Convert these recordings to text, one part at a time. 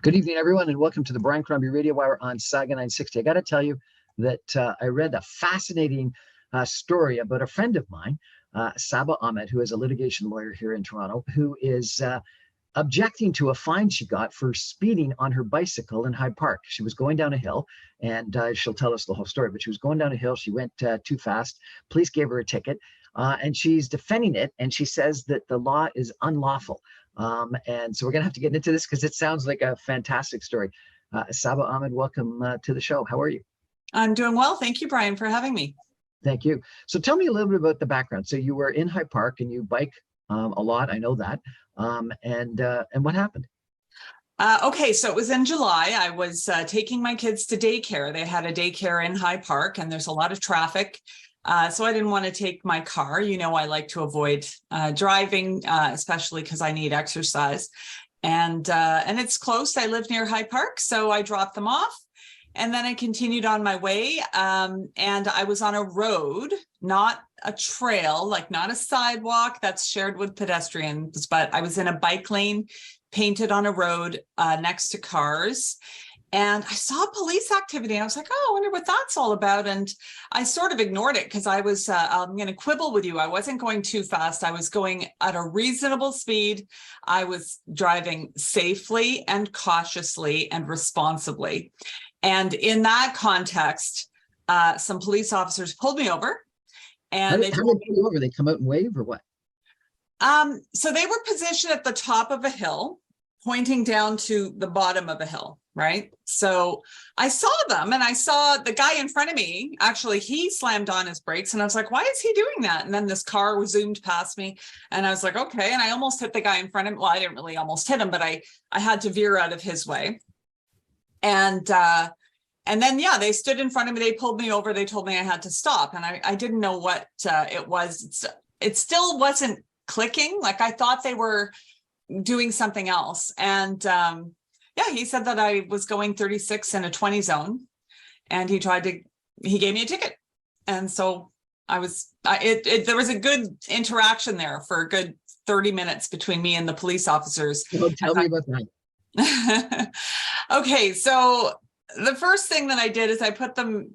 Good evening, everyone, and welcome to the Brian Crombie Radio Hour on Saga 960. I got to tell you that I read a fascinating story about a friend of mine, Saba Ahmad, who is a litigation lawyer here in Toronto, who is objecting to a fine she got for speeding on her bicycle in Hyde Park. She was going down a hill, and she'll tell us the whole story, but she was going down a hill. She went too fast. Police gave her a ticket, and she's defending it, and she says that the law is unlawful. And so we're going to have to get into this because it sounds like a fantastic story. Saba Ahmad, welcome to the show. How are you? I'm doing well. Thank you, Brian, for having me. Thank you. So tell me a little bit about the background. So you were in Hyde Park and you bike a lot. I know that. And what happened? Okay, so it was in July. I was taking my kids to daycare. They had a daycare in Hyde Park, and there's a lot of traffic. So I didn't want to take my car. You know, I like to avoid driving, especially because I need exercise. And it's close. I live near Hyde Park, so I dropped them off. And then I continued on my way. And I was on a road, not a trail, like not a sidewalk that's shared with pedestrians, but I was in a bike lane painted on a road next to cars. And I saw police activity. And I was like, oh, I wonder what that's all about. And I sort of ignored it because I was, I'm going to quibble with you. I wasn't going too fast. I was going at a reasonable speed. I was driving safely and cautiously and responsibly. And in that context, some police officers pulled me over. And how did they pull you over? They come out and wave or what? So they were positioned at the top of a hill, pointing down to the bottom of a hill, right? So I saw them, and I saw the guy in front of me. Actually, he slammed on his brakes, and I was like, why is he doing that? And then this car zoomed past me, and I was like, okay. And I almost hit the guy in front of me. Well, I didn't really almost hit him, but I had to veer out of his way. And then, yeah, they stood in front of me. They pulled me over. They told me I had to stop. And I didn't know what it was. It still wasn't clicking. Like, I thought they were doing something else. And yeah, he said that I was going 36 in a 20 zone. And he gave me a ticket. And so there was a good interaction there for a good 30 minutes between me and the police officers. Well, tell me about that. Okay, so the first thing that I did is I put them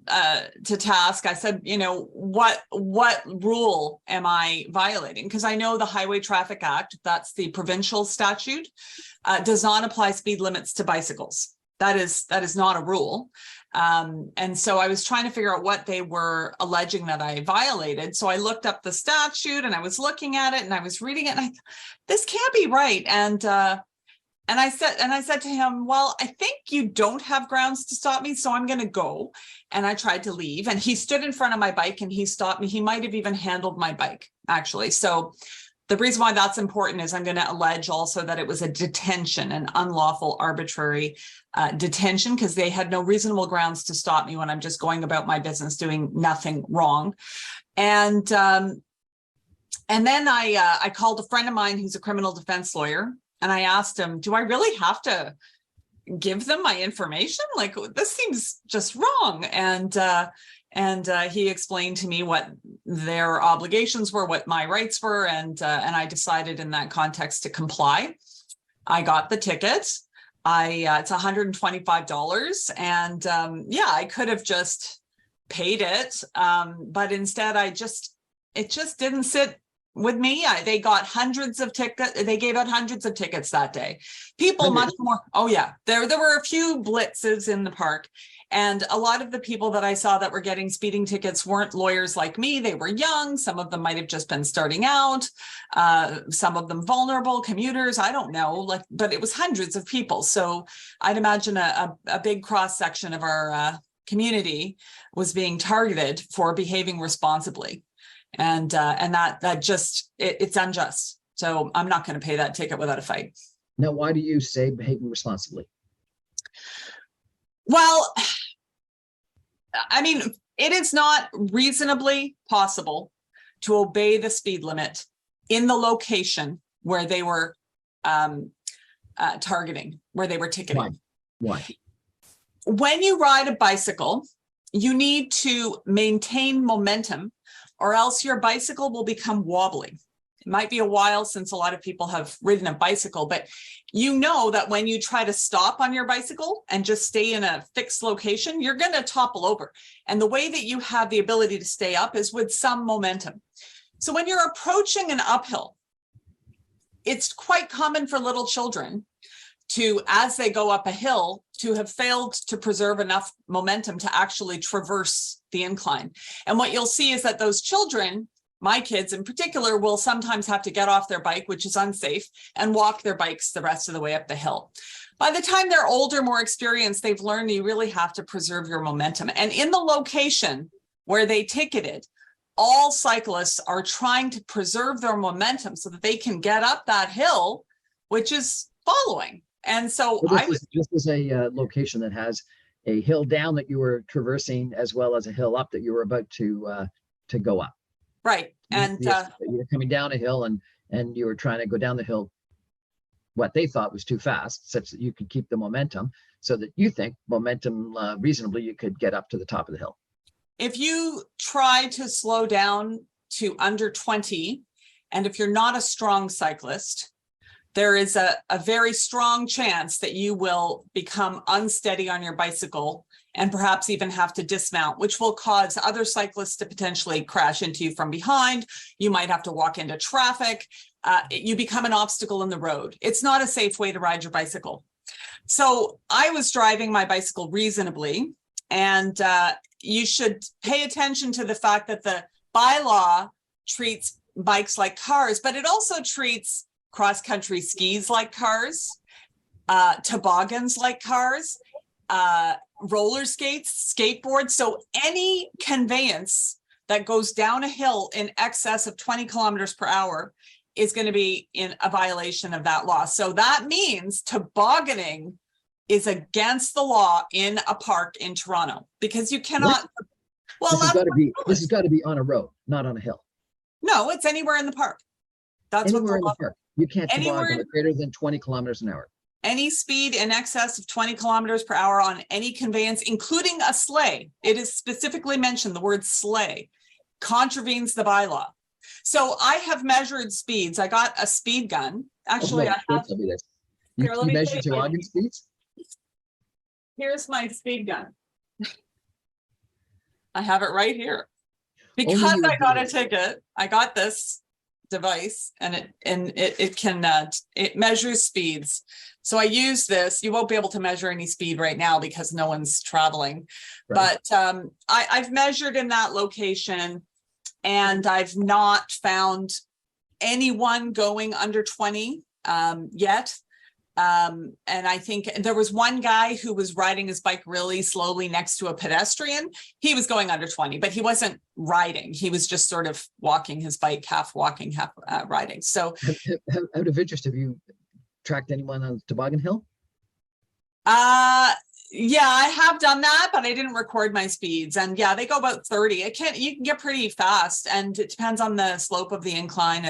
to task. I said, you know, what rule am I violating? Because I know the Highway Traffic Act, that's the provincial statute, does not apply speed limits to bicycles. That is not a rule. And so I was trying to figure out what they were alleging that I violated. So I looked up the statute and I was looking at it and I was reading it, and this can't be right. And I said to him, well, I think you don't have grounds to stop me, so I'm going to go. And I tried to leave, and he stood in front of my bike and he stopped me. He might have even handled my bike, actually. So the reason why that's important is I'm going to allege also that it was a detention, an unlawful, arbitrary detention, because they had no reasonable grounds to stop me when I'm just going about my business doing nothing wrong. And then I called a friend of mine who's a criminal defense lawyer. And I asked him, do I really have to give them my information? Like, this seems just wrong. And he explained to me what their obligations were, what my rights were. And I decided in that context to comply. I got the ticket. It's $125. And yeah, I could have just paid it. But instead it just didn't sit with me. They got hundreds of tickets. They gave out hundreds of tickets that day. People much more. Oh yeah. There were a few blitzes in the park. And a lot of the people that I saw that were getting speeding tickets weren't lawyers like me. They were young. Some of them might have just been starting out. Some of them vulnerable commuters. I don't know. But it was hundreds of people. So I'd imagine a big cross section of our community was being targeted for behaving responsibly. And that just, it's unjust. So I'm not going to pay that ticket without a fight. Now, why do you say behaving responsibly? Well, I mean, it is not reasonably possible to obey the speed limit in the location where they were targeting, where they were ticketing. Why? When you ride a bicycle, you need to maintain momentum, or else your bicycle will become wobbly. it might be a while since a lot of people have ridden a bicycle, but you know that when you try to stop on your bicycle and just stay in a fixed location, you're going to topple over. And the way that you have the ability to stay up is with some momentum. So when you're approaching an uphill, it's quite common for little children to, as they go up a hill, to have failed to preserve enough momentum to actually traverse the incline. And what you'll see is that those children, my kids in particular, will sometimes have to get off their bike, which is unsafe, and walk their bikes the rest of the way up the hill. By the time they're older, more experienced, they've learned you really have to preserve your momentum. And in the location where they ticketed, all cyclists are trying to preserve their momentum so that they can get up that hill, which is following. And so this is a location that has a hill down that you were traversing, as well as a hill up that you were about to go up. Right. And you were coming down a hill and you were trying to go down the hill what they thought was too fast, such that you could keep the momentum, so that you think momentum reasonably you could get up to the top of the hill. If you try to slow down to under 20, and if you're not a strong cyclist, there is a very strong chance that you will become unsteady on your bicycle and perhaps even have to dismount, which will cause other cyclists to potentially crash into you from behind. You might have to walk into traffic. You become an obstacle in the road. It's not a safe way to ride your bicycle. So I was driving my bicycle reasonably, and you should pay attention to the fact that the bylaw treats bikes like cars, but it also treats cross-country skis like cars, toboggans like cars, roller skates, skateboards. So any conveyance that goes down a hill in excess of 20 kilometers per hour is going to be in a violation of that law. So that means tobogganing is against the law in a park in Toronto, because you cannot. Well, this has got to be on a road, not on a hill. No, it's anywhere in the park. That's anywhere what the law. In the park. You can't toboggan at greater than 20 kilometers an hour. Any speed in excess of 20 kilometers per hour on any conveyance, including a sleigh. It is specifically mentioned, the word sleigh contravenes the bylaw. So I have measured speeds. I got a speed gun. Actually, I have. You measure toboggan speeds? Here's my speed gun. I have it right here. Because I got a ticket, I got this device, and it measures speeds. So I use this. You won't be able to measure any speed right now because no one's traveling. Right. But I've measured in that location, and I've not found anyone going under 20 yet. And I think there was one guy who was riding his bike really slowly next to a pedestrian. He was going under 20, but he wasn't riding. He was just sort of walking his bike, half walking, half riding. So out of interest, have you tracked anyone on Toboggan Hill? Yeah, I have done that, but I didn't record my speeds. And yeah, they go about 30. You can get pretty fast, and it depends on the slope of the incline.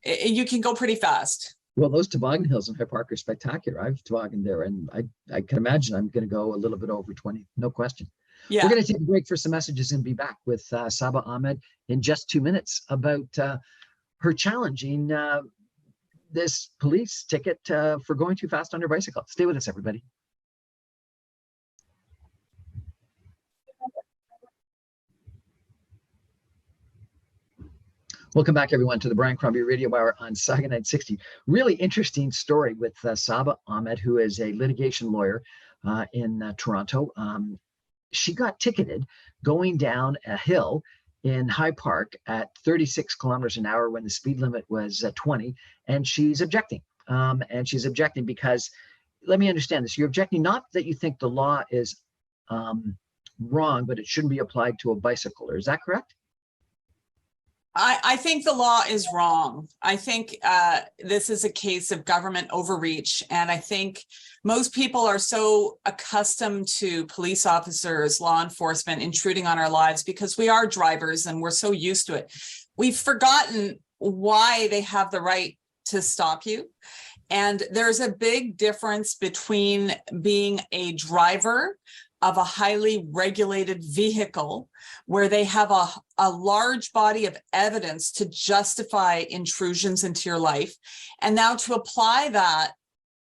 You can go pretty fast. Well, those toboggan hills in High Park are spectacular. I've tobogganed there, and I can imagine I'm going to go a little bit over 20, no question. Yeah. We're going to take a break for some messages and be back with Saba Ahmad in just 2 minutes about her challenging this police ticket for going too fast on her bicycle. Stay with us, everybody. Welcome back, everyone, to the Brian Crombie Radio Hour on Saga 960. Really interesting story with Saba Ahmad, who is a litigation lawyer in Toronto. She got ticketed going down a hill in High Park at 36 kilometers an hour when the speed limit was 20, and she's objecting. And she's objecting because, let me understand this, you're objecting not that you think the law is wrong, but it shouldn't be applied to a bicycler. Is that correct? I think the law is wrong. I think this is a case of government overreach. And I think most people are so accustomed to police officers, law enforcement intruding on our lives because we are drivers and we're so used to it. We've forgotten why they have the right to stop you. And there's a big difference between being a driver of a highly regulated vehicle where they have a large body of evidence to justify intrusions into your life. And now to apply that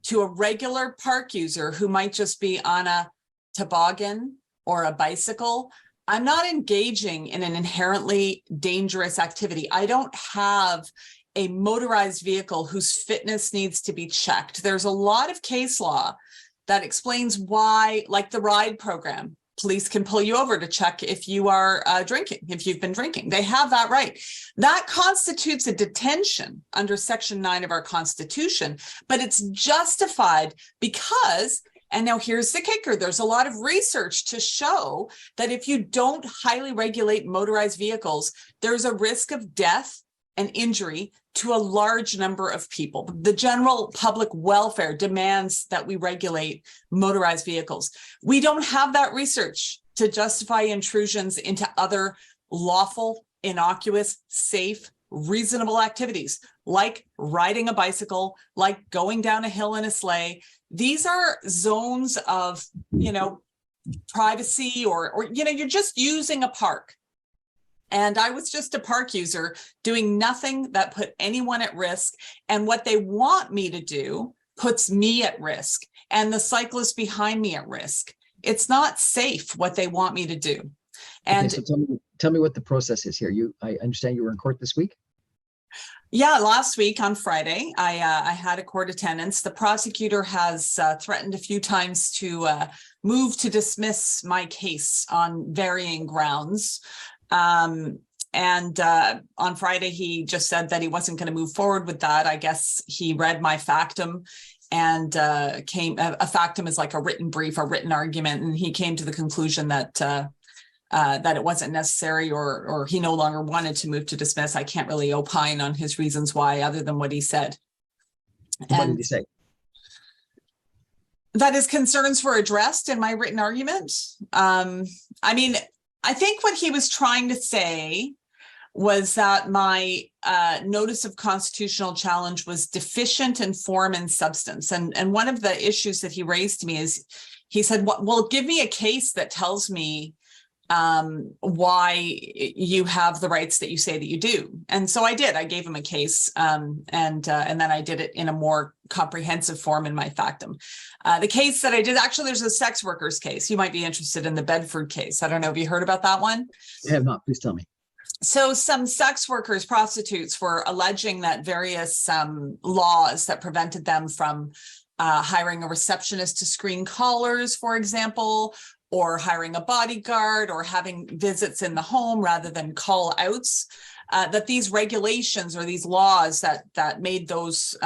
to a regular park user who might just be on a toboggan or a bicycle, I'm not engaging in an inherently dangerous activity. I don't have a motorized vehicle whose fitness needs to be checked. There's a lot of case law that explains why, like the RIDE program, police can pull you over to check if you are drinking, if you've been drinking. They have that right. That constitutes a detention under Section 9 of our Constitution, but it's justified because, and now here's the kicker, there's a lot of research to show that if you don't highly regulate motorized vehicles, there's a risk of death and injury to a large number of people. The general public welfare demands that we regulate motorized vehicles. We don't have that research to justify intrusions into other lawful, innocuous, safe, reasonable activities, like riding a bicycle, like going down a hill in a sleigh. These are zones of, privacy or you're just using a park. And I was just a park user doing nothing that put anyone at risk. And what they want me to do puts me at risk and the cyclists behind me at risk. It's not safe what they want me to do. And okay, so tell me what the process is here. I understand you were in court this week? Yeah, last week on Friday, I had a court attendance. The prosecutor has threatened a few times to move to dismiss my case on varying grounds. And on Friday, he just said that he wasn't going to move forward with that. I guess he read my factum and a factum is like a written brief, a written argument. And he came to the conclusion that it wasn't necessary or he no longer wanted to move to dismiss. I can't really opine on his reasons why other than what he said. What did he say? That his concerns were addressed in my written argument. I think what he was trying to say was that my notice of constitutional challenge was deficient in form and substance. And one of the issues that he raised to me is, he said, well, give me a case that tells me why you have the rights that you say that you do. And so I did. I gave him a case, and then I did it in a more comprehensive form in my factum. The case that I did, actually, there's a sex workers case. You might be interested in the Bedford case. I don't know if you heard about that one. I have not. Please tell me. So some sex workers, prostitutes, were alleging that various laws that prevented them from hiring a receptionist to screen callers, for example, or hiring a bodyguard or having visits in the home rather than call outs, that these regulations or these laws that made those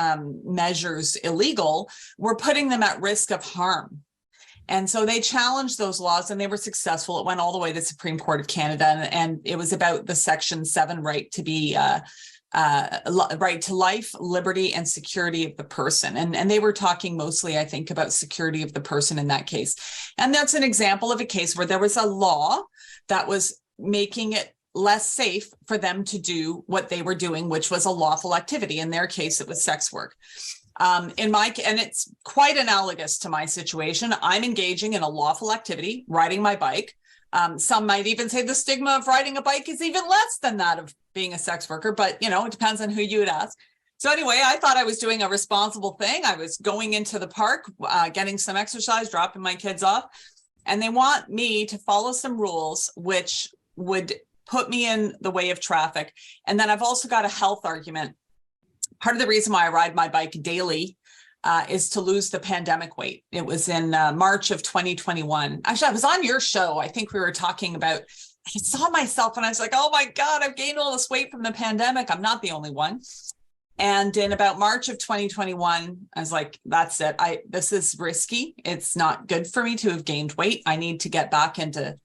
measures illegal were putting them at risk of harm. And so they challenged those laws and they were successful. It went all the way to the Supreme Court of Canada, and it was about the Section 7 right to be right to life, liberty, and security of the person. And they were talking mostly, I think, about security of the person in that case. And that's an example of a case where there was a law that was making it less safe for them to do what they were doing, which was a lawful activity. In their case, it was sex work. And it's quite analogous to my situation. I'm engaging in a lawful activity, riding my bike. Some might even say the stigma of riding a bike is even less than that of being a sex worker, but it depends on who you would ask. So anyway, I thought I was doing a responsible thing. I was going into the park, getting some exercise, dropping my kids off, and they want me to follow some rules which would put me in the way of traffic. And then I've also got a health argument. Part of the reason why I ride my bike daily is to lose the pandemic weight. It was in March of 2021. Actually, I was on your show. I think we were talking about, I saw myself and I was like, oh my God, I've gained all this weight from the pandemic. I'm not the only one. And in about March of 2021, I was like, that's it. This is risky. It's not good for me to have gained weight. I need to get back into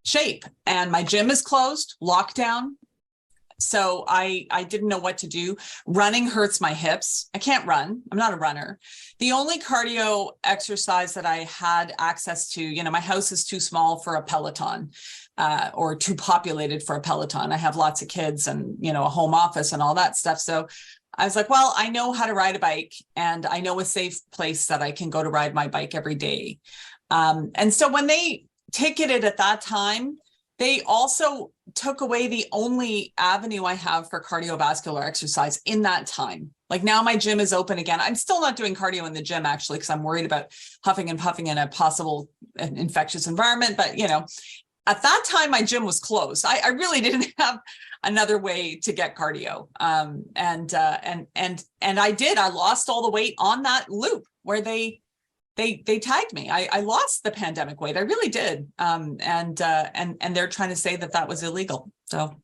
shape. And my gym is closed, lockdown. So I didn't know what to do. Running hurts my hips. I can't run. I'm not a runner. The only cardio exercise that I had access to, my house is too small for a Peloton, or too populated for a Peloton. I have lots of kids and, a home office and all that stuff. So I was like, well, I know how to ride a bike and I know a safe place that I can go to ride my bike every day. And so when they ticketed at that time, they also took away the only avenue I have for cardiovascular exercise in that time. Like now my gym is open again. I'm still not doing cardio in the gym actually, because I'm worried about huffing and puffing in a possible infectious environment. But at that time my gym was closed. I really didn't have another way to get cardio. And I did. I lost all the weight on that loop where they tagged me. I lost the pandemic weight. I really did. And they're trying to say that was illegal. So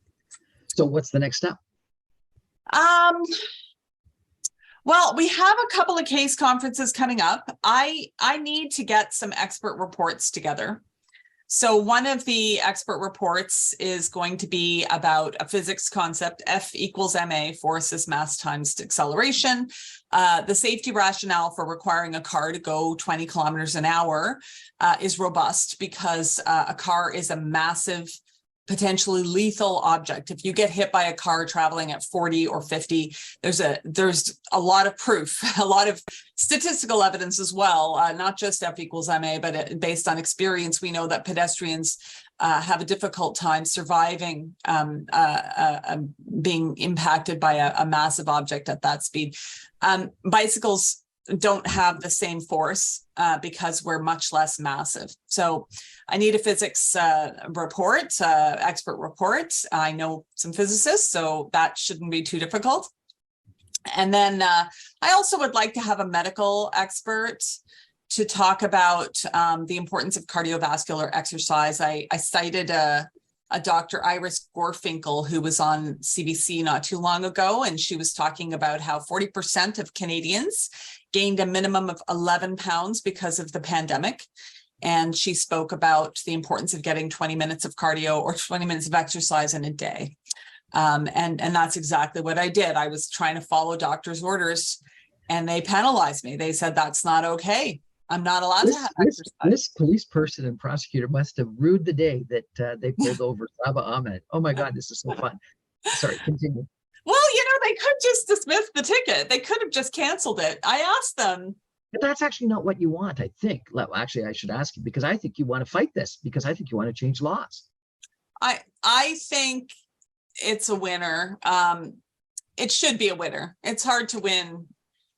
what's the next step? Well, we have a couple of case conferences coming up. I need to get some expert reports together. So one of the expert reports is going to be about a physics concept, F equals ma, force is mass times acceleration. The safety rationale for requiring a car to go 20 kilometers an hour is robust because a car is a massive, potentially lethal object. If you get hit by a car traveling at 40 or 50, there's a lot of proof, a lot of statistical evidence as well, not just F equals ma, but based on experience, we know that pedestrians have a difficult time surviving being impacted by a massive object at that speed. Bicycles don't have the same force because we're much less massive. So I need a physics report, expert report. I know some physicists, so that shouldn't be too difficult. And then I also would like to have a medical expert to talk about the importance of cardiovascular exercise. I cited a Dr. Iris Gorfinkel, who was on CBC not too long ago, and she was talking about how 40% of Canadians gained a minimum of 11 pounds because of the pandemic. And she spoke about the importance of getting 20 minutes of cardio or 20 minutes of exercise in a day. And that's exactly what I did. I was trying to follow doctor's orders and they penalized me. They said, that's not okay. I'm not allowed to have exercise. This police person and prosecutor must have rued the day that they pulled over Saba Ahmad. Oh my God, this is so fun. Sorry, continue. Well, they could just dismiss the ticket. They could have just canceled it. I asked them. But that's actually not what you want, I think. Well, actually, I should ask you, because I think you want to fight this, because I think you want to change laws. I think it's a winner. It should be a winner. It's hard to win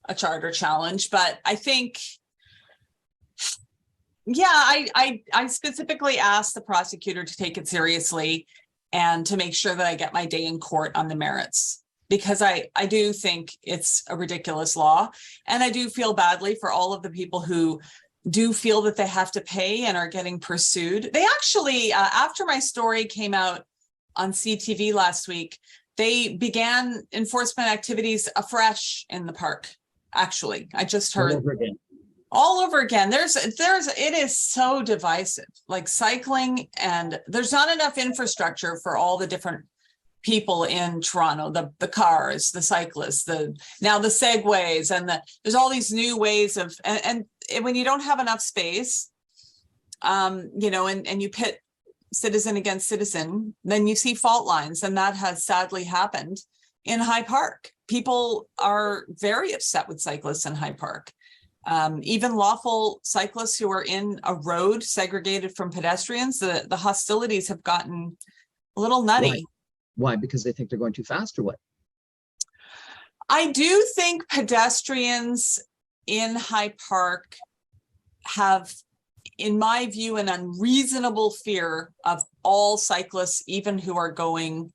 a charter challenge, but I think, I specifically asked the prosecutor to take it seriously and to make sure that I get my day in court on the merits, because I do think it's a ridiculous law. And I do feel badly for all of the people who do feel that they have to pay and are getting pursued. They actually, after my story came out on CTV last week, they began enforcement activities afresh in the park. Actually, I just heard all over again. It is so divisive, like cycling, and there's not enough infrastructure for all the different people in Toronto, the cars, the cyclists, now the segways, and there's all these new ways of, and when you don't have enough space, and you pit citizen against citizen, then you see fault lines, and that has sadly happened in High Park. People are very upset with cyclists in High Park. Even lawful cyclists who are in a road segregated from pedestrians, the hostilities have gotten a little nutty. Why? Because they think they're going too fast, or what? I do think pedestrians in High Park have, in my view, an unreasonable fear of all cyclists, even who are going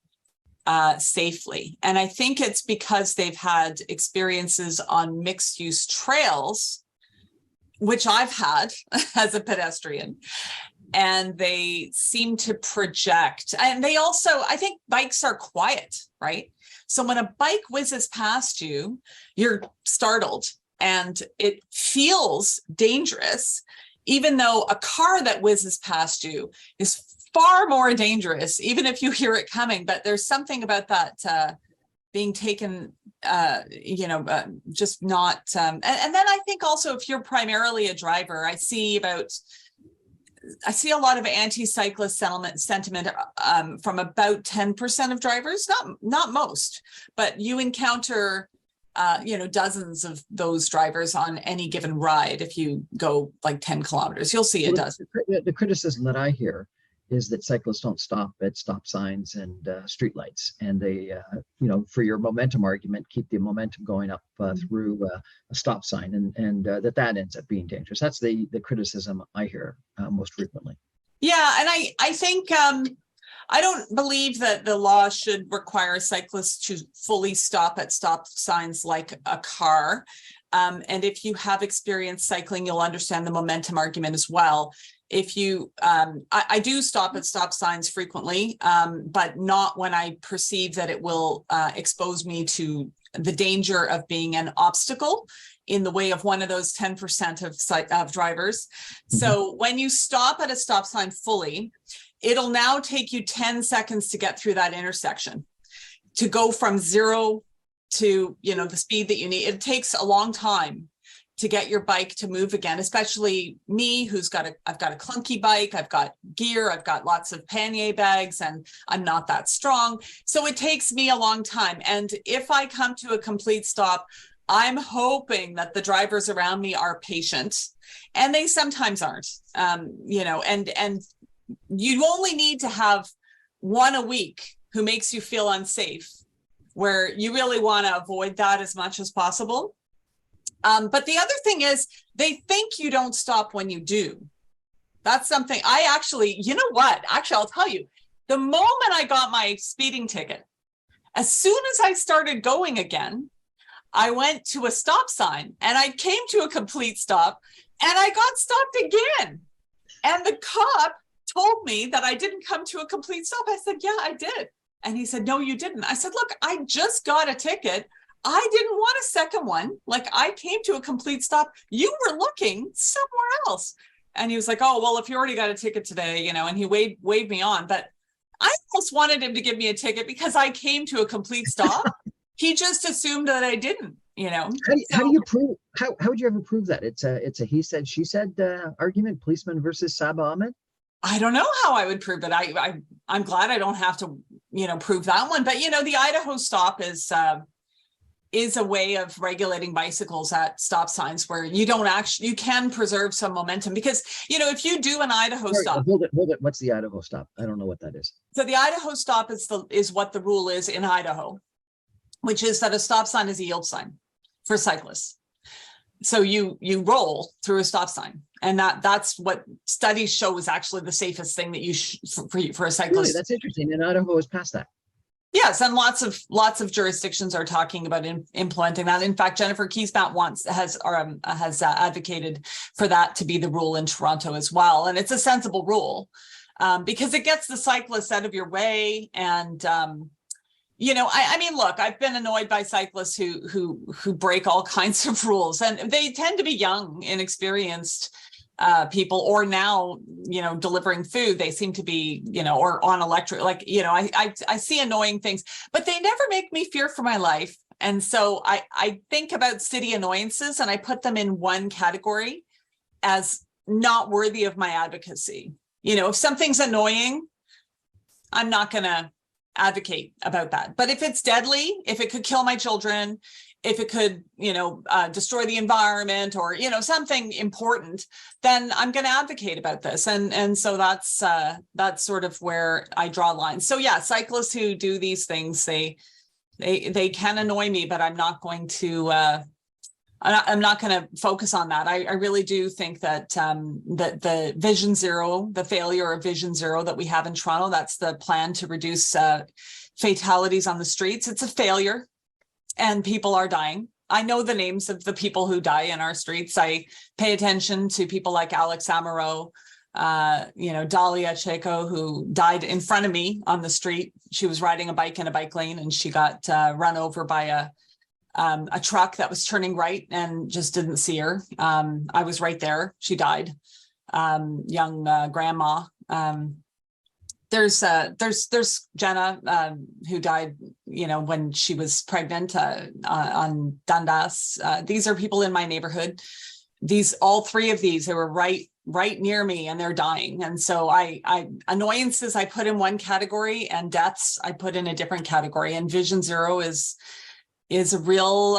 safely. And I think it's because they've had experiences on mixed use trails, which I've had as a pedestrian. And they seem to project. And they also, I think bikes are quiet, right? So when a bike whizzes past you, you're startled and it feels dangerous, even though a car that whizzes past you is far more dangerous, even if you hear it coming. But there's something about that being taken, just not. And then I think also, if you're primarily a driver, I see a lot of anti-cyclist sentiment from about 10% of drivers, not most, but you encounter dozens of those drivers on any given ride. If you go like 10 kilometers, you'll see a dozen. The criticism that I hear is that cyclists don't stop at stop signs and street lights, and they, for your momentum argument, keep the momentum going up through a stop sign, and that ends up being dangerous. That's the criticism I hear most frequently. Yeah, and I think I don't believe that the law should require cyclists to fully stop at stop signs like a car. And if you have experienced cycling, you'll understand the momentum argument as well. If you, I do stop at stop signs frequently, but not when I perceive that it will expose me to the danger of being an obstacle in the way of one of those 10% of drivers. Mm-hmm. So when you stop at a stop sign fully, it'll now take you 10 seconds to get through that intersection, to go from 0 to, the speed that you need. It takes a long time to get your bike to move again, especially me, I've got a clunky bike, I've got gear, I've got lots of pannier bags, and I'm not that strong. So it takes me a long time. And if I come to a complete stop, I'm hoping that the drivers around me are patient, and they sometimes aren't, and you only need to have one a week who makes you feel unsafe, where you really want to avoid that as much as possible. But the other thing is, they think you don't stop when you do. That's something I actually, I'll tell you, the moment I got my speeding ticket, as soon as I started going again, I went to a stop sign and I came to a complete stop and I got stopped again. And the cop told me that I didn't come to a complete stop. I said, yeah, I did. And he said, no, you didn't. I said, look, I just got a ticket. I didn't want a second one. Like, I came to a complete stop. You were looking somewhere else. And he was like, oh, well, if you already got a ticket today, and he waved me on. But I almost wanted him to give me a ticket because I came to a complete stop. He just assumed that I didn't, How do you prove, how would you ever prove that? It's a he said, she said argument, policeman versus Saba Ahmad? I don't know how I would prove it. I'm glad I don't have to, prove that one. But, the Idaho stop is a way of regulating bicycles at stop signs where you can preserve some momentum, because, if you do an Idaho stop. Hold it. What's the Idaho stop? I don't know what that is. So the Idaho stop is what the rule is in Idaho, which is that a stop sign is a yield sign for cyclists. So you roll through a stop sign, and that's what studies show is actually the safest thing that for a cyclist. Really? That's interesting. And Idaho has passed that. Yes, and lots of jurisdictions are talking about implementing that. In fact, Jennifer Keesbat has advocated for that to be the rule in Toronto as well, and it's a sensible rule because it gets the cyclists out of your way. And look, I've been annoyed by cyclists who break all kinds of rules, and they tend to be young, inexperienced people, or now, delivering food. They seem to be, or on electric, I see annoying things, but they never make me fear for my life. And so I think about city annoyances and I put them in one category as not worthy of my advocacy. If something's annoying, I'm not going to advocate about that. But if it's deadly, if it could kill my children, if it could, destroy the environment, or, something important, then I'm going to advocate about this. And so that's sort of where I draw lines. So yeah, cyclists who do these things, they can annoy me, but I'm not going to, I'm not going to focus on that. I really do think that that the Vision Zero, the failure of Vision Zero that we have in Toronto, that's the plan to reduce fatalities on the streets. It's a failure, and people are dying. I know the names of the people who die in our streets. I pay attention to people like Alex Amaro, Dalia Checo, who died in front of me on the street. She was riding a bike in a bike lane, and she got run over by a truck that was turning right and just didn't see her. I was right there. She died. Young grandma. There's Jenna who died, when she was pregnant on Dundas. These are people in my neighborhood. All three of these, they were right near me, and they're dying. And so annoyances I put in one category, and deaths I put in a different category. And Vision Zero is is a real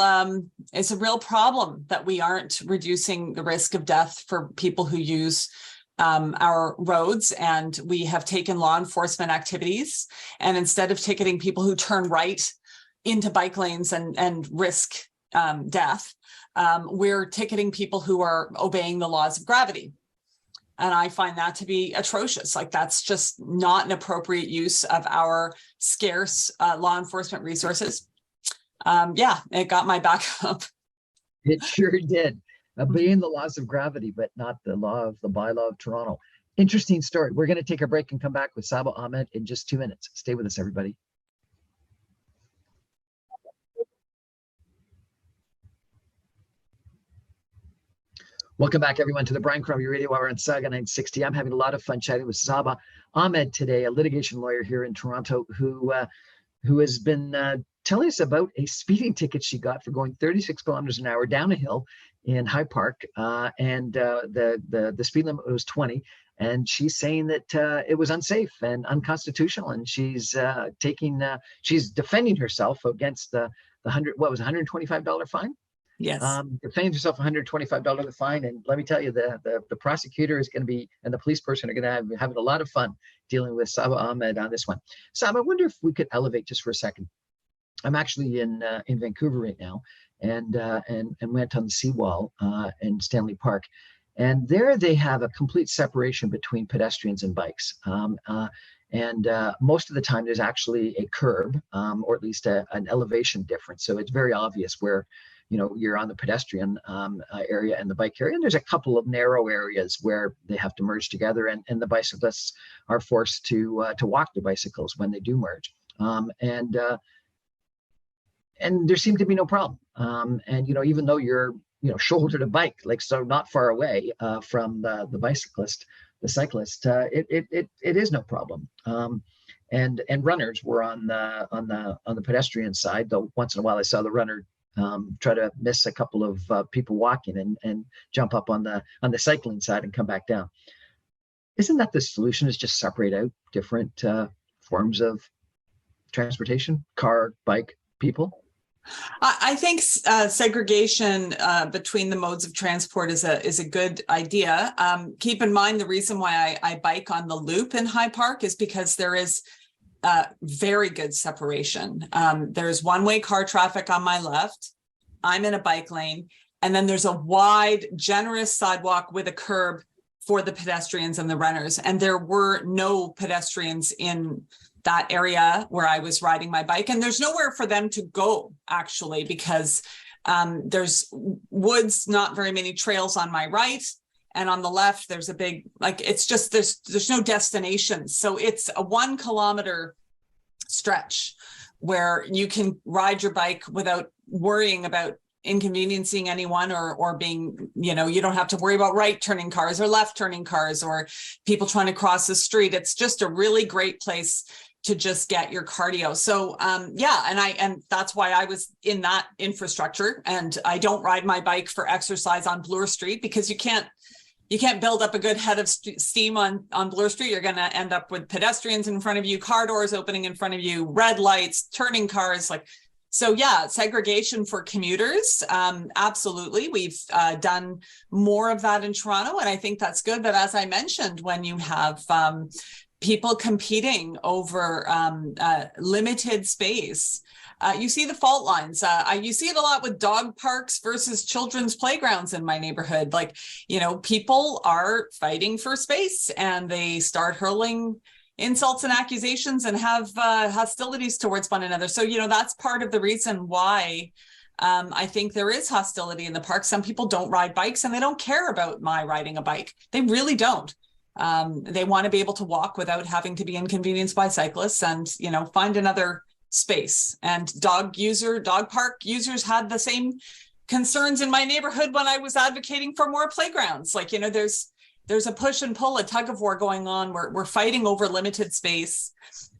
problem, that we aren't reducing the risk of death for people who use our roads. And we have taken law enforcement activities, and instead of ticketing people who turn right into bike lanes and risk death, we're ticketing people who are obeying the laws of gravity. And I find that to be atrocious. Like, that's just not an appropriate use of our scarce law enforcement resources. It got my back up. It sure did. Obeying the laws of gravity, but not the bylaw of Toronto. Interesting story. We're going to take a break and come back with Saba Ahmad in just 2 minutes. Stay with us, everybody. Welcome back, everyone, to the Brian Crombie Radio Hour on Saga 960. I'm having a lot of fun chatting with Saba Ahmad today, a litigation lawyer here in Toronto, who has been telling us about a speeding ticket she got for going 36 kilometers an hour down a hill in High Park, and the speed limit was 20. And she's saying that it was unsafe and unconstitutional, and she's defending herself against the $125 fine. Yes. Defending herself $125 fine, and let me tell you, the prosecutor is going to be, and the police person are going to be having a lot of fun dealing with Saba Ahmad on this one. Saba, I wonder if we could elevate just for a second. I'm actually in Vancouver right now, and went on the seawall in Stanley Park, and there they have a complete separation between pedestrians and bikes. And most of the time there's actually a curb, or at least an elevation difference. So it's very obvious where, you're on the pedestrian area and the bike area. And there's a couple of narrow areas where they have to merge together, and the bicyclists are forced to walk the bicycles when they do merge. And there seemed to be no problem. And even though you're shoulder to bike, like, so not far away from the cyclist, it is no problem. And runners were on the pedestrian side, though once in a while I saw the runner try to miss a couple of people walking and jump up on the cycling side and come back down. Isn't that the solution, is just separate out different forms of transportation, car, bike, people? I think segregation between the modes of transport is a good idea. Keep in mind, the reason why I bike on the loop in High Park is because there is very good separation. There's one-way car traffic on my left. I'm in a bike lane, and then there's a wide, generous sidewalk with a curb for the pedestrians and the runners. And there were no pedestrians in that area where I was riding my bike, and there's nowhere for them to go, actually, because there's woods, not very many trails on my right, and on the left there's a big, it's just there's no destination. So it's a 1 kilometer stretch where you can ride your bike without worrying about inconveniencing anyone or being, you don't have to worry about right turning cars or left turning cars or people trying to cross the street. It's just a really great place to just get your cardio. So and that's why I was in that infrastructure, and I don't ride my bike for exercise on Bloor Street, because you can't build up a good head of steam on Bloor Street. You're going to end up with pedestrians in front of you, car doors opening in front of you, red lights, turning cars. Segregation for commuters. Absolutely. We've done more of that in Toronto, and I think that's good. But as I mentioned, when you have people competing over limited space, you see the fault lines. You see it a lot with dog parks versus children's playgrounds in my neighborhood. People are fighting for space, and they start hurling insults and accusations and have hostilities towards one another. So, that's part of the reason why I think there is hostility in the park. Some people don't ride bikes, and they don't care about my riding a bike. They really don't. They want to be able to walk without having to be inconvenienced by cyclists, and, find another space. And dog park users had the same concerns in my neighborhood when I was advocating for more playgrounds. There's a push and pull, a tug of war going on. We're fighting over limited space,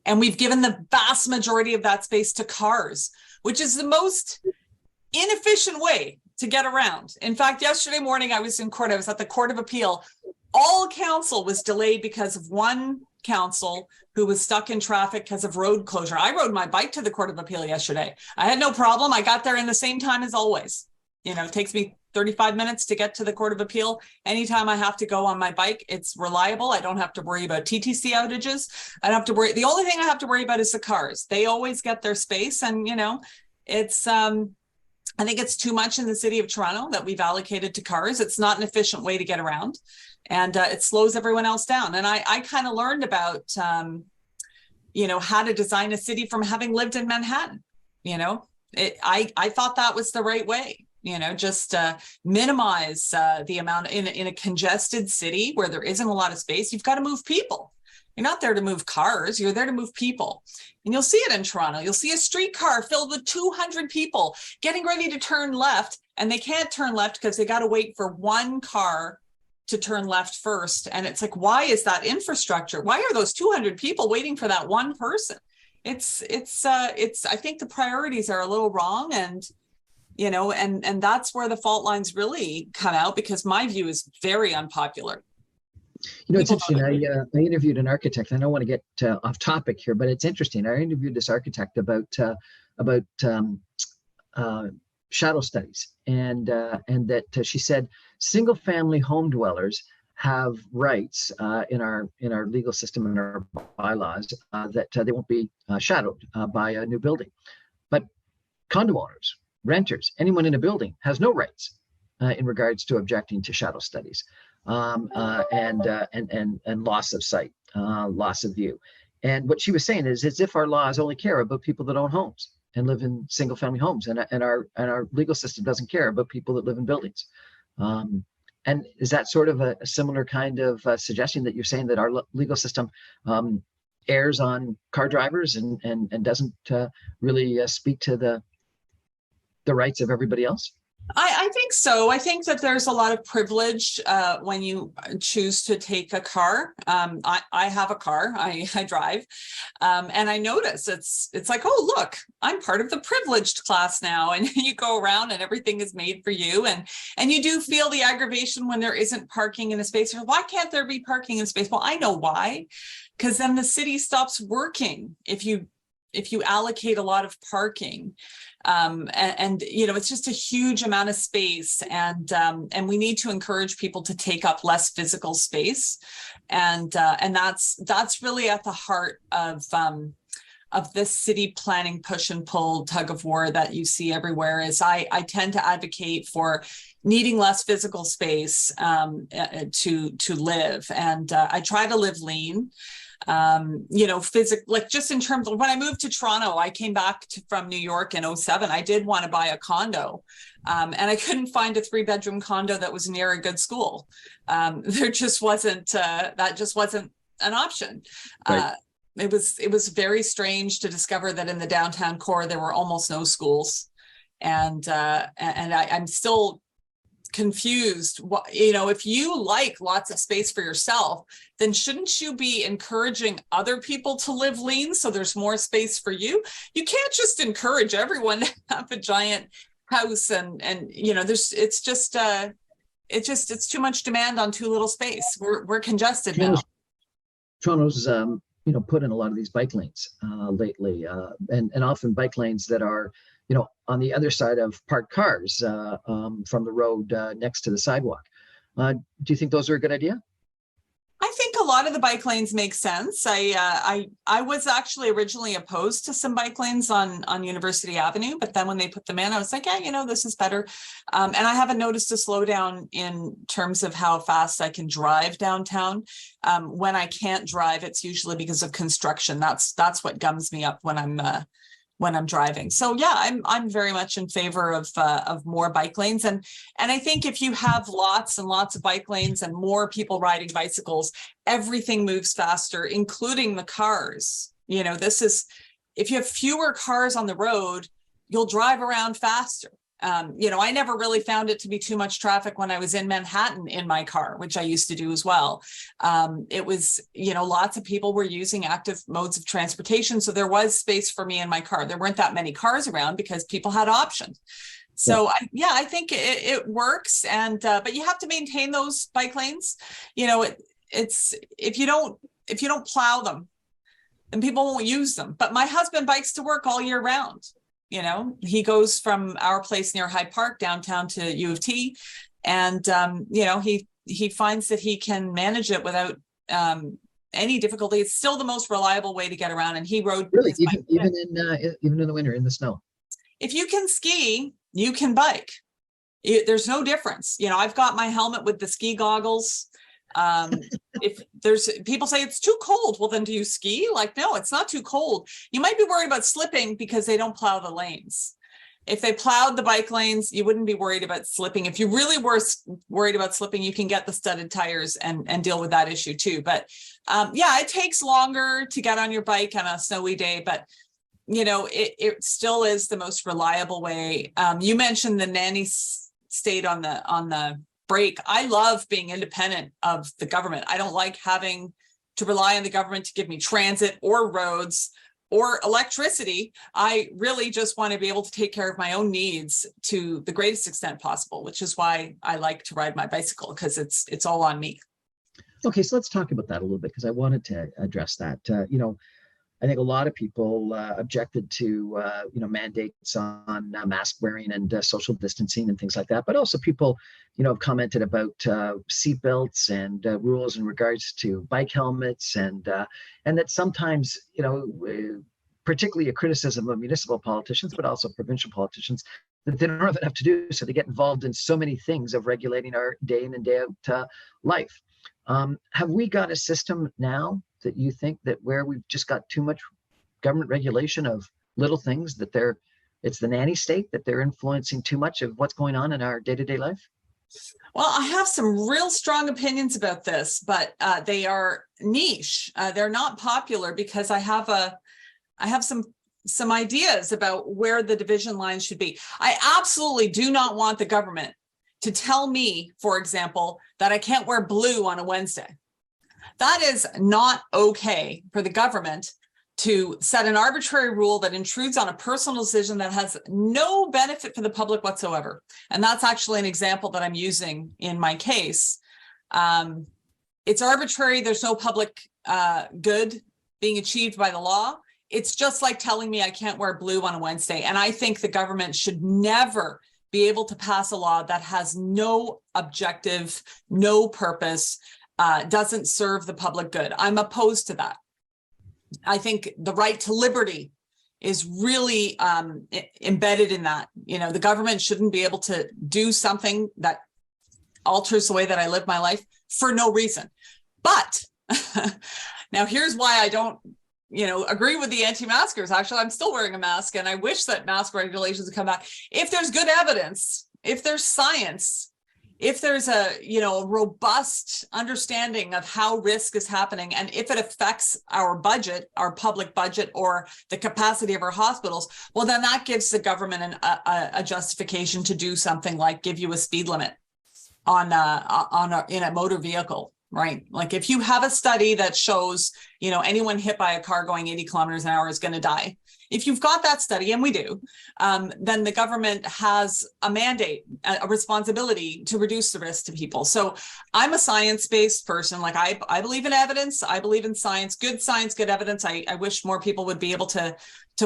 and we've given the vast majority of that space to cars, which is the most inefficient way to get around. In fact, yesterday morning I was in court. I was at the Court of Appeal. All counsel was delayed because of one council who was stuck in traffic because of road closure. I rode my bike to the Court of Appeal yesterday. I had no problem. I got there in the same time as always. You know, it takes me 35 minutes to get to the Court of Appeal. Anytime I have to go on my bike, it's reliable. I don't have to worry about TTC outages. I don't have to worry. The only thing I have to worry about is the cars. They always get their space. And, you know, it's, I think it's too much in the city of Toronto that we've allocated to cars. It's not an efficient way to get around, and it slows everyone else down. And I kind of learned about, you know, how to design a city from having lived in Manhattan. You know, I thought that was the right way. You know, just minimize the amount in a congested city where there isn't a lot of space. You've got to move people. You're not there to move cars. You're there to move people. And you'll see it in Toronto. You'll see a streetcar filled with 200 people getting ready to turn left. And they can't turn left because they got to wait for one car to turn left first. And it's like, why is that infrastructure? Why are those 200 people waiting for that one person? It's I think the priorities are a little wrong. And, you know, and that's where the fault lines really come out, because my view is very unpopular. You know, it's interesting. I interviewed an architect. I don't want to get off topic here, but it's interesting. I interviewed this architect about shadow studies, and that she said single family home dwellers have rights in our legal system and our bylaws that they won't be shadowed by a new building, but condo owners, renters, anyone in a building has no rights in regards to objecting to shadow studies. And loss of sight, loss of view. And what she was saying is, as if our laws only care about people that own homes and live in single family homes, and our legal system doesn't care about people that live in buildings. And is that sort of a similar kind of suggestion that you're saying, that our legal system errs on car drivers and doesn't really speak to the rights of everybody else? I think so. I think that there's a lot of privilege when you choose to take a car. I have a car, I drive, and I notice it's like, oh, look, I'm part of the privileged class now. And you go around and everything is made for you. And you do feel the aggravation when there isn't parking in a space. Why can't there be parking in space? Well, I know why, because then the city stops working if you allocate a lot of parking. And you know, it's just a huge amount of space, and we need to encourage people to take up less physical space, and that's really at the heart of this city planning push and pull tug of war that you see everywhere. Is I tend to advocate for needing less physical space to live, and I try to live lean. You know, like just in terms of when I moved to Toronto, I came back from New York in 2007. I did want to buy a condo, and I couldn't find a 3-bedroom condo that was near a good school. There just wasn't, that just wasn't an option. Right. It was very strange to discover that in the downtown core, there were almost no schools. And I'm still confused. You know, if you like lots of space for yourself, then shouldn't you be encouraging other people to live lean so there's more space for you? You can't just encourage everyone to have a giant house and you know, it's too much demand on too little space. We're congested now. Toronto's you know, put in a lot of these bike lanes lately, and often bike lanes that are, you know, on the other side of parked cars from the road next to the sidewalk. Do you think those are a good idea? I think a lot of the bike lanes make sense. I was actually originally opposed to some bike lanes on University Avenue, but then when they put them in, I was like, yeah, you know, this is better. And I haven't noticed a slowdown in terms of how fast I can drive downtown. When I can't drive, it's usually because of construction. That's what gums me up when I'm driving. So yeah, I'm very much in favor of more bike lanes. And I think if you have lots and lots of bike lanes and more people riding bicycles, everything moves faster, including the cars. You know, if you have fewer cars on the road, you'll drive around faster. You know, I never really found it to be too much traffic when I was in Manhattan in my car, which I used to do as well. It was, you know, lots of people were using active modes of transportation. So there was space for me in my car. There weren't that many cars around because people had options. So I think it works. And, but you have to maintain those bike lanes. You know, it's, if you don't plow them, then people won't use them. But my husband bikes to work all year round. He goes from our place near Hyde Park downtown to U of T, and he finds that he can manage it without any difficulty. It's still the most reliable way to get around. And he rode really even in the winter, in the snow. If you can ski, you can bike. There's no difference. I've got my helmet with the ski goggles. If there's people say it's too cold, well, then do you ski? Like, no, it's not too cold. You might be worried about slipping because they don't plow the lanes. If they plowed the bike lanes, you wouldn't be worried about slipping. If you really were worried about slipping, you can get the studded tires and deal with that issue too. But it takes longer to get on your bike on a snowy day, but it still is the most reliable way. You mentioned the nanny state on the break. I love being independent of the government. I don't like having to rely on the government to give me transit or roads or electricity. I really just want to be able to take care of my own needs to the greatest extent possible, which is why I like to ride my bicycle, because it's all on me. Okay, so let's talk about that a little bit, because I wanted to address that. I think a lot of people objected to mandates on mask wearing and social distancing and things like that. But also people, have commented about seatbelts and rules in regards to bike helmets, and that sometimes, particularly a criticism of municipal politicians, but also provincial politicians, that they don't have enough to do, so they get involved in so many things of regulating our day in and day out life. Have we got a system now that you think that where we've just got too much government regulation of little things, that it's the nanny state, that they're influencing too much of what's going on in our day-to-day life? Well, I have some real strong opinions about this, but they are niche. They're not popular because I have some ideas about where the division lines should be. I absolutely do not want the government to tell me, for example, that I can't wear blue on a Wednesday. That is not okay for the government to set an arbitrary rule that intrudes on a personal decision that has no benefit for the public whatsoever. And that's actually an example that I'm using in my case. It's arbitrary. There's no public good being achieved by the law. It's just like telling me I can't wear blue on a Wednesday. And I think the government should never be able to pass a law that has no objective, no purpose, doesn't serve the public good. I'm opposed to that. I think the right to liberty is really embedded in that. The government shouldn't be able to do something that alters the way that I live my life for no reason. But now here's why I don't agree with the anti-maskers. Actually, I'm still wearing a mask, and I wish that mask regulations would come back. If there's good evidence, if there's science, if there's a robust understanding of how risk is happening, and if it affects our budget, our public budget, or the capacity of our hospitals, well, then that gives the government a justification to do something like give you a speed limit in a motor vehicle. Right. Like if you have a study that shows, anyone hit by a car going 80 kilometers an hour is going to die. If you've got that study, and we do, then the government has a mandate, a responsibility to reduce the risk to people. So I'm a science-based person. Like I believe in evidence. I believe in science, good evidence. I wish more people would be able to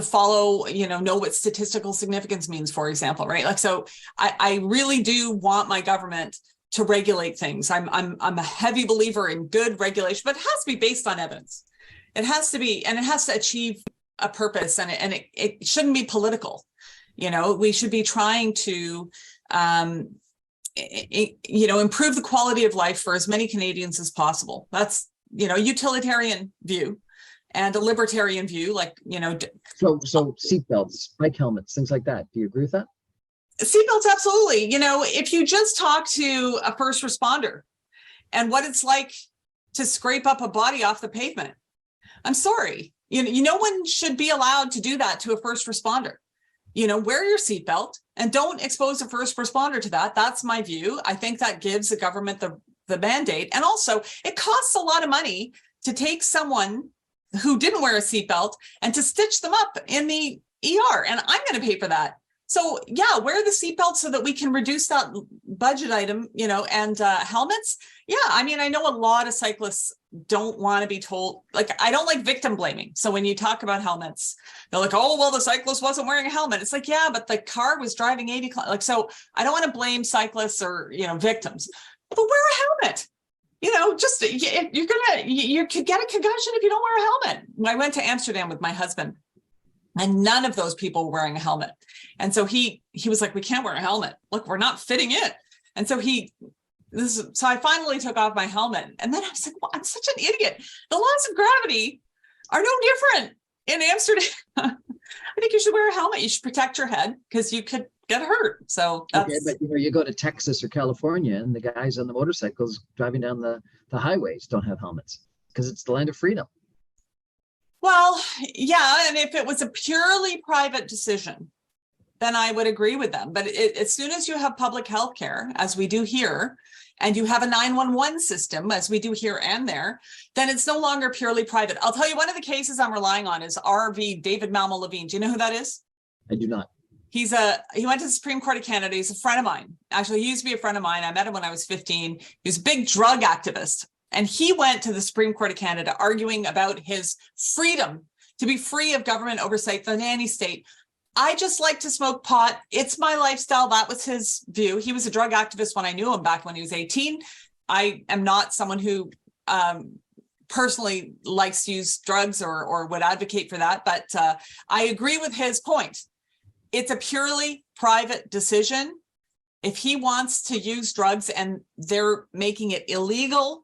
follow, know what statistical significance means, for example, right? Like, so I really do want my government to regulate things. I'm a heavy believer in good regulation, but it has to be based on evidence. It has to be, and it has to achieve a purpose, and it shouldn't be political. We should be trying to, improve the quality of life for as many Canadians as possible. That's, a utilitarian view and a libertarian view, So seatbelts, bike helmets, things like that. Do you agree with that? Seatbelts, absolutely. If you just talk to a first responder and what it's like to scrape up a body off the pavement, I'm sorry. No one should be allowed to do that to a first responder. Wear your seatbelt and don't expose a first responder to that. That's my view. I think that gives the government the mandate. And also, it costs a lot of money to take someone who didn't wear a seatbelt and to stitch them up in the ER. And I'm going to pay for that. So yeah, wear the seatbelt so that we can reduce that budget item, and helmets. Yeah, I know a lot of cyclists don't want to be told, like, I don't like victim blaming. So when you talk about helmets, they're like, oh, well, the cyclist wasn't wearing a helmet. It's like, yeah, but the car was driving 80. Like, so I don't want to blame cyclists or, victims, but wear a helmet. Just you could get a concussion if you don't wear a helmet. I went to Amsterdam with my husband, and none of those people were wearing a helmet. And so he was like, we can't wear a helmet. Look, we're not fitting it. And so so I finally took off my helmet. And then I was like, well, I'm such an idiot. The laws of gravity are no different in Amsterdam. I think you should wear a helmet. You should protect your head because you could get hurt. So that's okay, but you go to Texas or California, and the guys on the motorcycles driving down the highways don't have helmets because it's the land of freedom. Well, yeah, and if it was a purely private decision, then I would agree with them. But as soon as you have public health care, as we do here, and you have a 911 system, as we do here and there, then it's no longer purely private. I'll tell you, one of the cases I'm relying on is RV David Malmo Levine. Do you know who that is? I do not. He went to the Supreme Court of Canada. He's a friend of mine. Actually, he used to be a friend of mine. I met him when I was 15. He was a big drug activist. And he went to the Supreme Court of Canada arguing about his freedom to be free of government oversight than any state. I just like to smoke pot. It's my lifestyle. That was his view. He was a drug activist when I knew him back when he was 18. I am not someone who personally likes to use drugs or would advocate for that. But I agree with his point. It's a purely private decision. If he wants to use drugs and they're making it illegal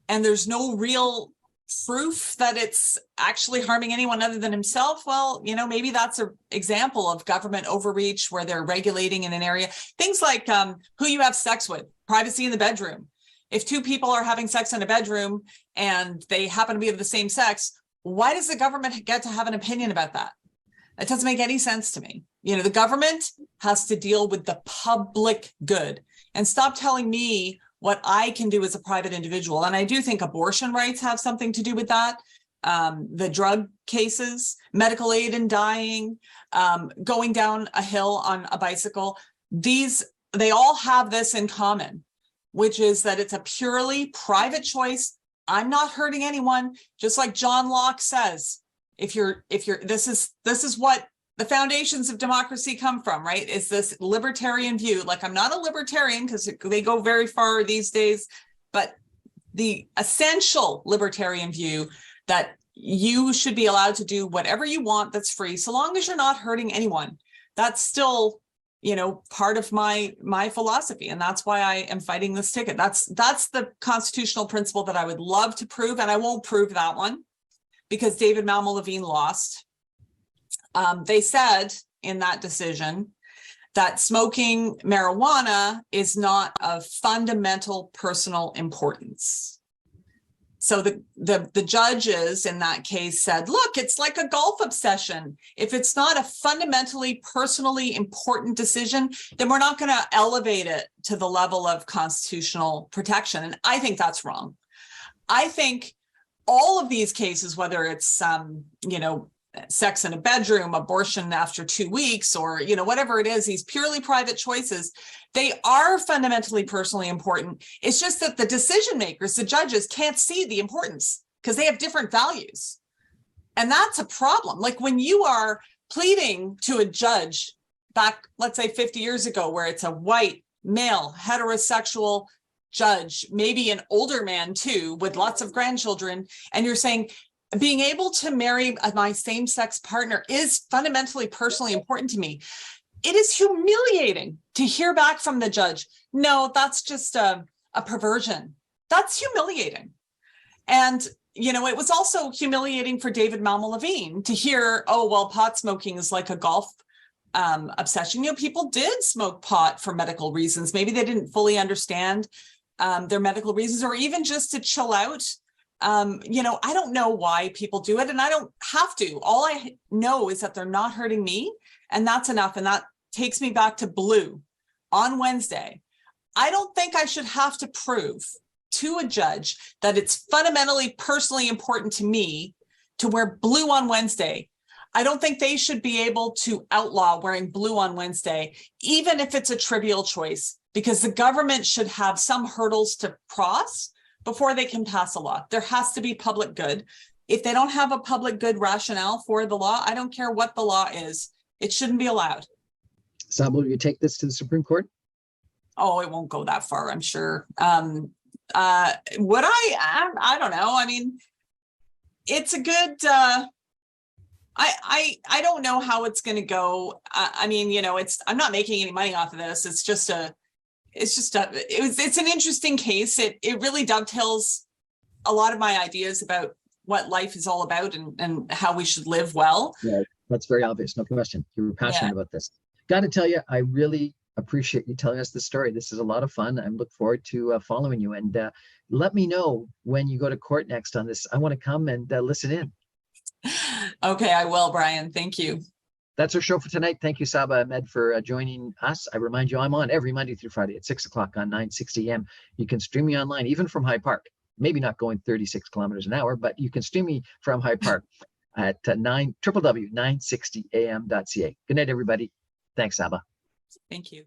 and there's no real proof that it's actually harming anyone other than himself, well, maybe that's an example of government overreach where they're regulating in an area. Things like who you have sex with, privacy in the bedroom. If two people are having sex in a bedroom and they happen to be of the same sex, why does the government get to have an opinion about that? That doesn't make any sense to me. The government has to deal with the public good and stop telling me what I can do as a private individual. And I do think abortion rights have something to do with that. The drug cases, medical aid in dying, going down a hill on a bicycle, they all have this in common, which is that it's a purely private choice. I'm not hurting anyone. Just like John Locke says, this is what the foundations of democracy come from, right? Is this libertarian view. Like, I'm not a libertarian because they go very far these days, but the essential libertarian view that you should be allowed to do whatever you want that's free, so long as you're not hurting anyone. That's still, part of my philosophy. And that's why I am fighting this ticket. That's the constitutional principle that I would love to prove. And I won't prove that one because David Malmo Levine lost. They said in that decision that smoking marijuana is not of fundamental personal importance. So the judges in that case said, look, it's like a golf obsession. If it's not a fundamentally personally important decision, then we're not going to elevate it to the level of constitutional protection. And I think that's wrong. I think all of these cases, whether it's, sex in a bedroom, abortion after 2 weeks, or, whatever it is, these purely private choices, they are fundamentally personally important. It's just that the decision makers, the judges, can't see the importance because they have different values. And that's a problem. Like when you are pleading to a judge back, let's say 50 years ago, where it's a white, male, heterosexual judge, maybe an older man too, with lots of grandchildren, and you're saying, being able to marry my same-sex partner is fundamentally personally important to me. It is humiliating to hear back from the judge, no, that's just a perversion. That's humiliating. And, it was also humiliating for David Malmo Levine to hear, oh, well, pot smoking is like a golf obsession. People did smoke pot for medical reasons. Maybe they didn't fully understand their medical reasons, or even just to chill out. I don't know why people do it, and I don't have to. All I know is that they're not hurting me, and that's enough. And that takes me back to Blue on Wednesday. I don't think I should have to prove to a judge that it's fundamentally personally important to me to wear blue on Wednesday. I don't think they should be able to outlaw wearing blue on Wednesday, even if it's a trivial choice, because the government should have some hurdles to cross before they can pass a law. There has to be public good. If they don't have a public good rationale for the law, I don't care what the law is, it shouldn't be allowed. Saba, will you take this to the Supreme Court? Oh, it won't go that far, I'm sure. Would I don't know. I mean, it's a good, I don't know how it's going to go. I mean, you know, I'm not making any money off of this. It's an interesting case. It really dovetails a lot of my ideas about what life is all about and how we should live well. Yeah, that's very obvious. No question. You were passionate about this. Got to tell you, I really appreciate you telling us the story. This is a lot of fun. I look forward to following you. And let me know when you go to court next on this. I want to come and listen in. Okay, I will, Brian. Thank you. That's our show for tonight. Thank you, Saba Ahmad, for joining us. I remind you, I'm on every Monday through Friday at 6 o'clock on 960 AM. You can stream me online, even from High Park. Maybe not going 36 kilometers an hour, but you can stream me from High Park at www.960am.ca. Good night, everybody. Thanks, Saba. Thank you.